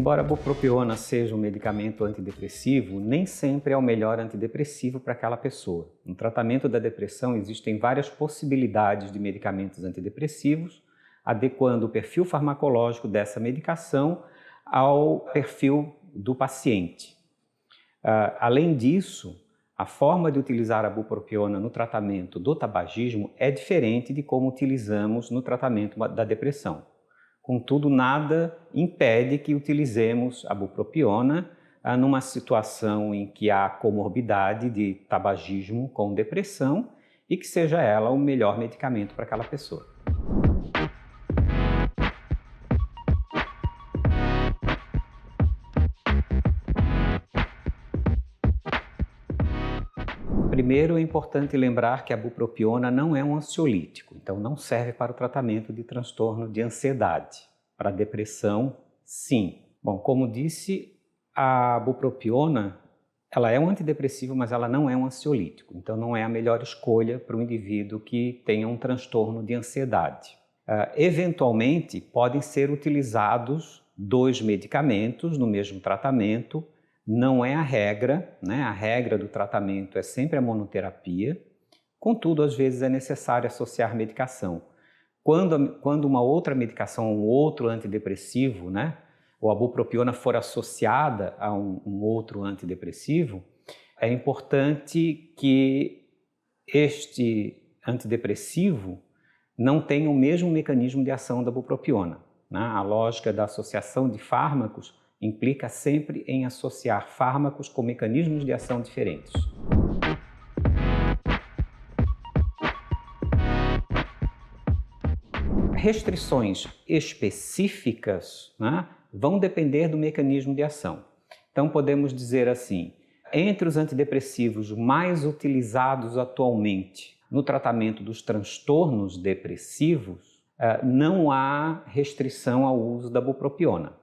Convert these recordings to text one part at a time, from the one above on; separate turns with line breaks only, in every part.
Embora a bupropiona seja um medicamento antidepressivo, nem sempre é o melhor antidepressivo para aquela pessoa. No tratamento da depressão existem várias possibilidades de medicamentos antidepressivos, adequando o perfil farmacológico dessa medicação ao perfil do paciente. Além disso, a forma de utilizar a bupropiona no tratamento do tabagismo é diferente de como utilizamos no tratamento da depressão. Contudo, nada impede que utilizemos a bupropiona numa situação em que há comorbidade de tabagismo com depressão e que seja ela o melhor medicamento para aquela pessoa. Primeiro, é importante lembrar que a bupropiona não é um ansiolítico, então não serve para o tratamento de transtorno de ansiedade. Para depressão, sim. Bom, como disse, a bupropiona ela é um antidepressivo, mas ela não é um ansiolítico, então não é a melhor escolha para um indivíduo que tenha um transtorno de ansiedade. Eventualmente, podem ser utilizados dois medicamentos no mesmo tratamento. Não é a regra, né? A regra do tratamento é sempre a monoterapia, contudo, às vezes é necessário associar medicação. Quando uma outra medicação, um outro antidepressivo, né? Ou a bupropiona for associada a um outro antidepressivo, é importante que este antidepressivo não tenha o mesmo mecanismo de ação da bupropiona, né? A lógica da associação de fármacos implica sempre em associar fármacos com mecanismos de ação diferentes. Restrições específicas, né, vão depender do mecanismo de ação. Então podemos dizer assim, entre os antidepressivos mais utilizados atualmente no tratamento dos transtornos depressivos, não há restrição ao uso da bupropiona.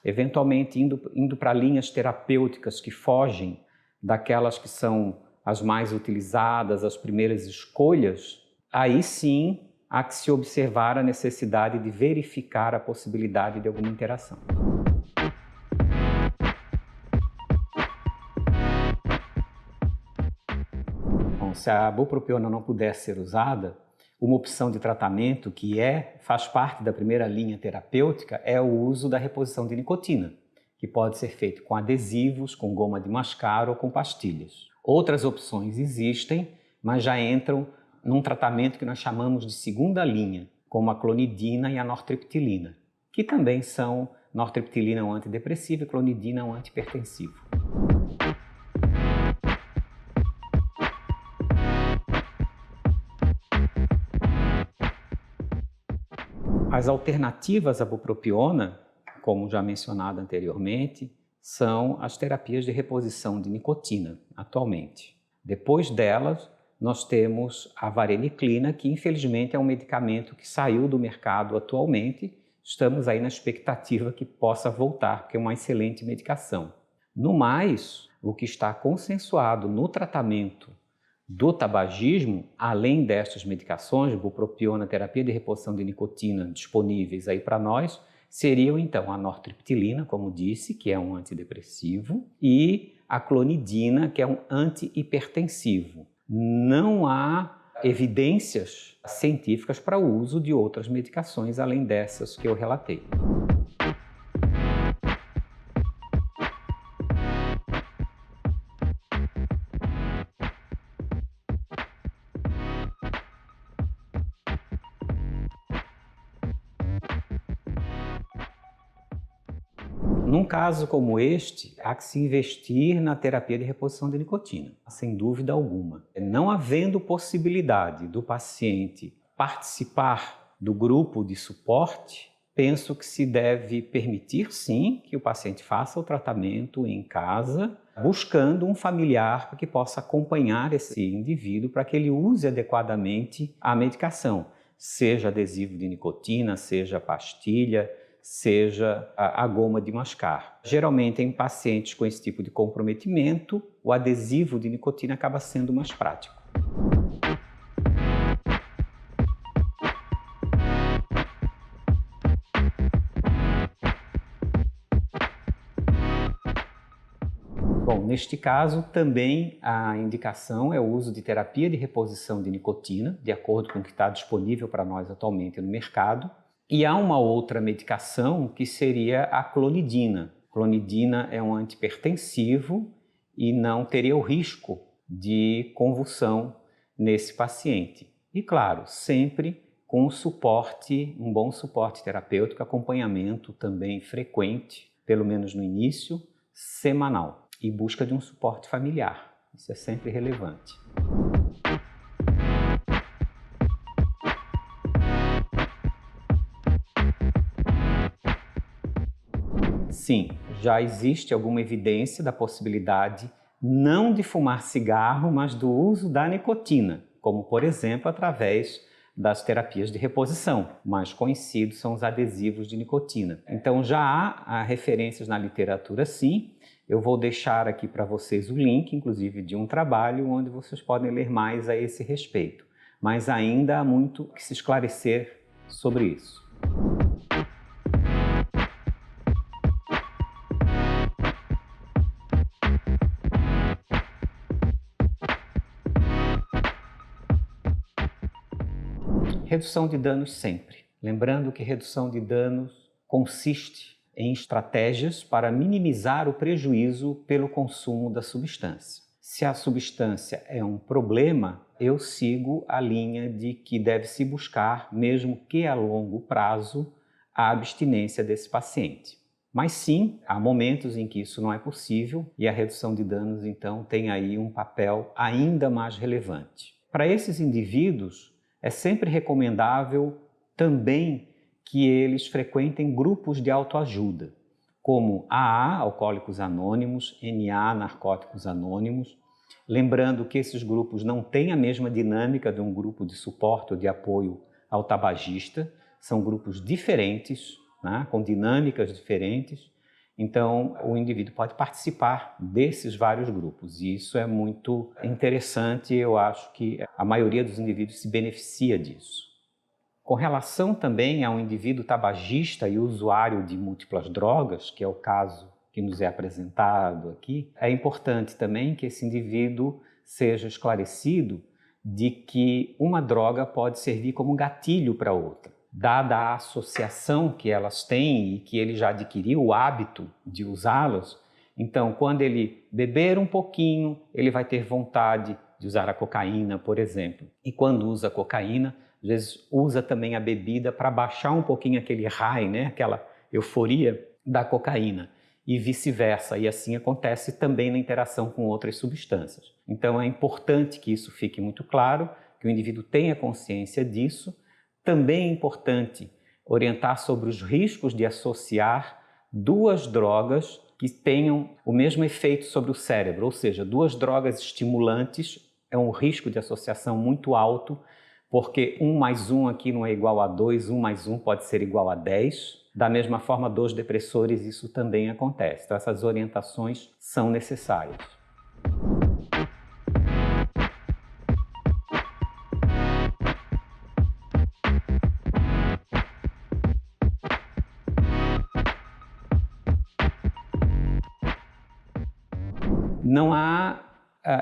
Eventualmente, indo para linhas terapêuticas que fogem daquelas que são as mais utilizadas, as primeiras escolhas, aí sim há que se observar a necessidade de verificar a possibilidade de alguma interação. Bom, se a bupropiona não puder ser usada, uma opção de tratamento que faz parte da primeira linha terapêutica é o uso da reposição de nicotina, que pode ser feito com adesivos, com goma de mascar ou com pastilhas. Outras opções existem, mas já entram num tratamento que nós chamamos de segunda linha, como a clonidina e a nortriptilina, que também são, nortriptilina é um antidepressivo e clonidina é um antihipertensivo. As alternativas à bupropiona, como já mencionado anteriormente, são as terapias de reposição de nicotina, atualmente. Depois delas, nós temos a vareniclina, que infelizmente é um medicamento que saiu do mercado atualmente. Estamos aí na expectativa que possa voltar, porque é uma excelente medicação. No mais, o que está consensuado no tratamento do tabagismo, além destas medicações, bupropiona, terapia de reposição de nicotina disponíveis aí para nós, seriam então a nortriptilina, como disse, que é um antidepressivo, e a clonidina, que é um antihipertensivo. Não há evidências científicas para o uso de outras medicações além dessas que eu relatei. Num caso como este, há que se investir na terapia de reposição de nicotina, sem dúvida alguma. Não havendo possibilidade do paciente participar do grupo de suporte, penso que se deve permitir, sim, que o paciente faça o tratamento em casa, buscando um familiar que possa acompanhar esse indivíduo para que ele use adequadamente a medicação, seja adesivo de nicotina, seja pastilha, seja a goma de mascar. Geralmente, em pacientes com esse tipo de comprometimento, o adesivo de nicotina acaba sendo mais prático. Bom, neste caso também a indicação é o uso de terapia de reposição de nicotina, de acordo com o que está disponível para nós atualmente no mercado. E há uma outra medicação que seria a clonidina. Clonidina é um antihipertensivo e não teria o risco de convulsão nesse paciente. E claro, sempre com suporte, um bom suporte terapêutico, acompanhamento também frequente, pelo menos no início, semanal, e busca de um suporte familiar. Isso é sempre relevante. Sim, já existe alguma evidência da possibilidade não de fumar cigarro, mas do uso da nicotina, como por exemplo através das terapias de reposição. Mais conhecidos são os adesivos de nicotina. Então já há referências na literatura, sim. Eu vou deixar aqui para vocês o link, inclusive, de um trabalho onde vocês podem ler mais a esse respeito. Mas ainda há muito que se esclarecer sobre isso. Redução de danos sempre. Lembrando que redução de danos consiste em estratégias para minimizar o prejuízo pelo consumo da substância. Se a substância é um problema, eu sigo a linha de que deve-se buscar, mesmo que a longo prazo, a abstinência desse paciente. Mas sim, há momentos em que isso não é possível e a redução de danos, então, tem aí um papel ainda mais relevante. Para esses indivíduos, é sempre recomendável também que eles frequentem grupos de autoajuda, como AA, Alcoólicos Anônimos, NA, Narcóticos Anônimos, lembrando que esses grupos não têm a mesma dinâmica de um grupo de suporte ou de apoio ao tabagista, são grupos diferentes, né, com dinâmicas diferentes. Então, o indivíduo pode participar desses vários grupos e isso é muito interessante. Eu acho que a maioria dos indivíduos se beneficia disso. Com relação também a um indivíduo tabagista e usuário de múltiplas drogas, que é o caso que nos é apresentado aqui, é importante também que esse indivíduo seja esclarecido de que uma droga pode servir como gatilho para outra. Dada a associação que elas têm e que ele já adquiriu o hábito de usá-las, então quando ele beber um pouquinho, ele vai ter vontade de usar a cocaína, por exemplo. E quando usa a cocaína, às vezes usa também a bebida para baixar um pouquinho aquele high, né? Aquela euforia da cocaína e vice-versa. E assim acontece também na interação com outras substâncias. Então é importante que isso fique muito claro, que o indivíduo tenha consciência disso. Também é importante orientar sobre os riscos de associar duas drogas que tenham o mesmo efeito sobre o cérebro, ou seja, duas drogas estimulantes é um risco de associação muito alto, porque 1 mais 1 aqui não é igual a 2, 1 mais 1 pode ser igual a 10. Da mesma forma, dos depressores, isso também acontece. Então, essas orientações são necessárias. Não há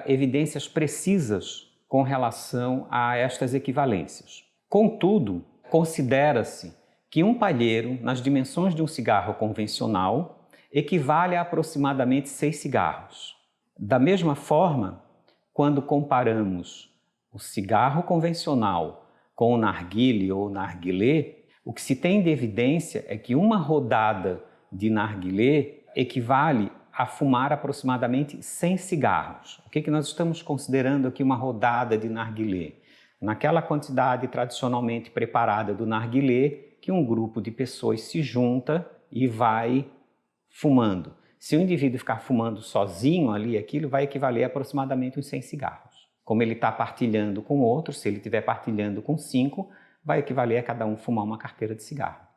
evidências precisas com relação a estas equivalências. Contudo, considera-se que um palheiro, nas dimensões de um cigarro convencional, equivale a aproximadamente 6 cigarros. Da mesma forma, quando comparamos o cigarro convencional com o narguilé ou narguilé, o que se tem de evidência é que uma rodada de narguilé equivale a fumar aproximadamente 100 cigarros. O que nós estamos considerando aqui uma rodada de narguilé? Naquela quantidade tradicionalmente preparada do narguilé, que um grupo de pessoas se junta e vai fumando. Se o indivíduo ficar fumando sozinho ali, aquilo vai equivaler a aproximadamente uns 100 cigarros. Como ele está partilhando com outros, se ele estiver partilhando com 5, vai equivaler a cada um fumar uma carteira de cigarro,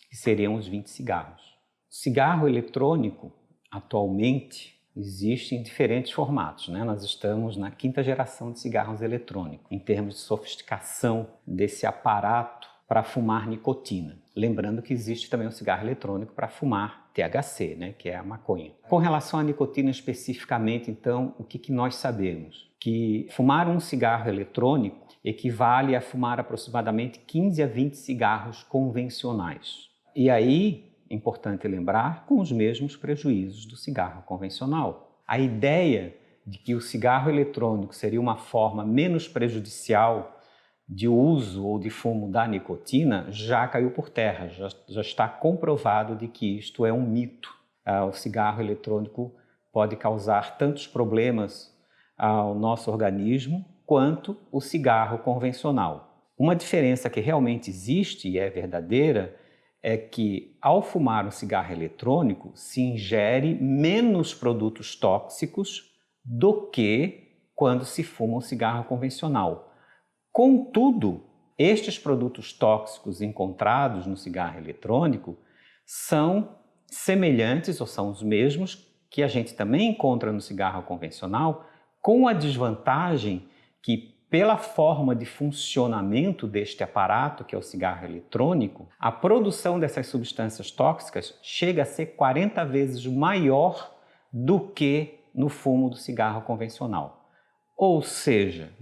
que seriam os 20 cigarros. O cigarro eletrônico, atualmente, existe em diferentes formatos, né? Nós estamos na 5ª geração de cigarros eletrônicos, em termos de sofisticação desse aparato para fumar nicotina. Lembrando que existe também o cigarro eletrônico para fumar THC, né, que é a maconha. Com relação à nicotina especificamente, então, o que nós sabemos? Que fumar um cigarro eletrônico equivale a fumar aproximadamente 15 a 20 cigarros convencionais. E aí, importante lembrar, com os mesmos prejuízos do cigarro convencional. A ideia de que o cigarro eletrônico seria uma forma menos prejudicial de uso ou de fumo da nicotina já caiu por terra, já está comprovado de que isto é um mito. O cigarro eletrônico pode causar tantos problemas ao nosso organismo quanto o cigarro convencional. Uma diferença que realmente existe e é verdadeira é que ao fumar um cigarro eletrônico se ingere menos produtos tóxicos do que quando se fuma um cigarro convencional. Contudo, estes produtos tóxicos encontrados no cigarro eletrônico são semelhantes ou são os mesmos que a gente também encontra no cigarro convencional, com a desvantagem que, pela forma de funcionamento deste aparato, que é o cigarro eletrônico, a produção dessas substâncias tóxicas chega a ser 40 vezes maior do que no fumo do cigarro convencional. Ou seja,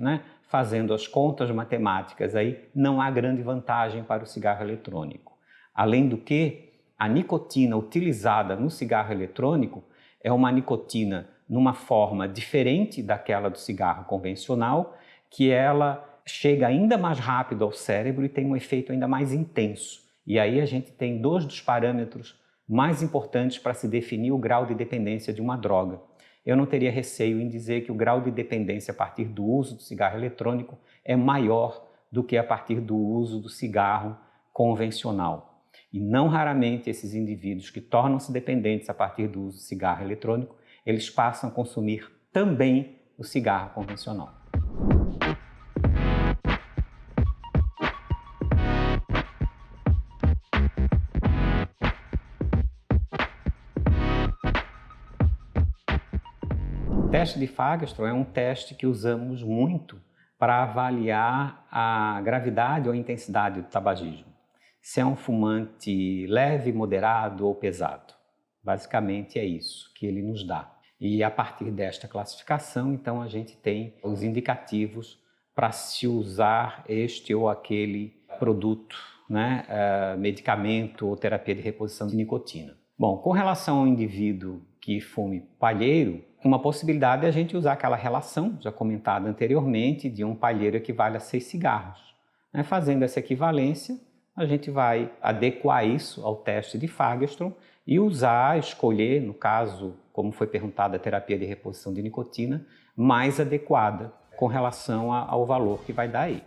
fazendo as contas matemáticas aí, não há grande vantagem para o cigarro eletrônico. Além do que, a nicotina utilizada no cigarro eletrônico é uma nicotina numa forma diferente daquela do cigarro convencional, que ela chega ainda mais rápido ao cérebro e tem um efeito ainda mais intenso. E aí a gente tem dois dos parâmetros mais importantes para se definir o grau de dependência de uma droga. Eu não teria receio em dizer que o grau de dependência a partir do uso do cigarro eletrônico é maior do que a partir do uso do cigarro convencional. E não raramente esses indivíduos que tornam-se dependentes a partir do uso do cigarro eletrônico, eles passam a consumir também o cigarro convencional. O teste de Fagerström é um teste que usamos muito para avaliar a gravidade ou a intensidade do tabagismo. Se é um fumante leve, moderado ou pesado. Basicamente é isso que ele nos dá. E a partir desta classificação, então, a gente tem os indicativos para se usar este ou aquele produto, medicamento ou terapia de reposição de nicotina. Bom, com relação ao indivíduo que fume palheiro, uma possibilidade é a gente usar aquela relação, já comentada anteriormente, de um palheiro equivale a 6 cigarros. Fazendo essa equivalência, a gente vai adequar isso ao teste de Fagerström e escolher, no caso, como foi perguntado, a terapia de reposição de nicotina, mais adequada com relação ao valor que vai dar aí,